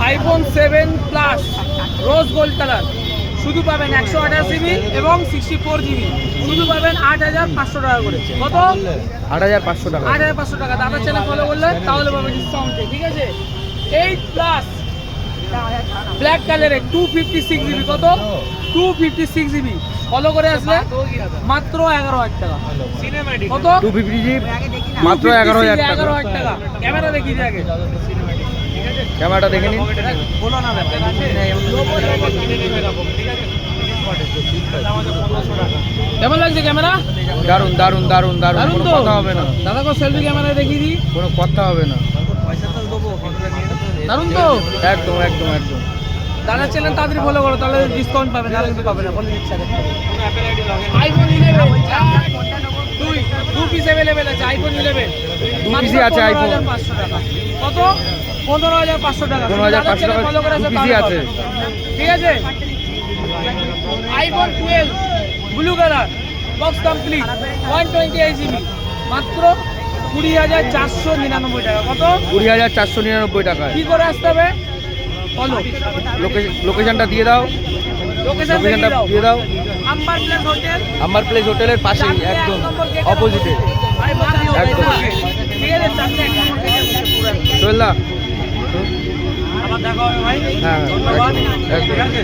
IPhone 7 plus rose gold colour শুধু পাবেন 128GB এবং 64GB, শুধু পাবেন 8500 টাকা করে। কত? 8500 টাকা। 8500 টাকা। দাদা চ্যানেল ফলো করলে তাহলে পাবেন ডিসকাউন্টে, ঠিক আছে? 8 প্লাস ব্ল্যাক কালারে 256GB। কত? 256GB। ফলো করে আসলে মাত্র 11000 টাকা। কত? 250GB মাত্র 11000 টাকা। 11000 টাকা। ক্যামেরা দেখিয়ে দিয়ে আগে, ক্যামেরাটা দেখে নিন। বলো না ব্যাপার আছে। কেমন লাগছে ক্যামেরা? দারুন দারুন দারুন দারুন, দারুন কোনো তো? কথা হবে না, দাদা কো সেলফি ক্যামেরা দেখিয়ে দিই। কোনো কথা হবে না। দারুন তো? একদম একদম একদম। দাদা চ্যানেল তাড়াতাড়ি ফলো করো, তাহলে ডিসকাউন্ট পাবে, নাহলে কিন্তু পাবে না। বলে দিচ্ছি আগে। আইফোন 11 2 পিস अवेलेबल আছে। আইফোন 11 2 পিসই আছে আইফোন। 15500 টাকা। কত? 15500 টাকা। 15500 টাকা 2 পিসই আছে। ঠিক আছে? IPhone 12 blue colour box complete 128GB মাত্র 20499 টাকা। কত? 20499 টাকা। কি করে আসতে হবে? ফলো লোকেশনটা দিয়ে দাও। লোকেশনটা দিয়ে দাও। Amber Place hotel, Amber Place হোটেলের পাশেই, একদম অপোজিটে। একদম। ঠিক আছে? চারটে এক নম্বর গেটে। চললা। আবার দেখা হবে ভাই। হ্যাঁ, ধন্যবাদ। একদম, একদম। ঠিক আছে?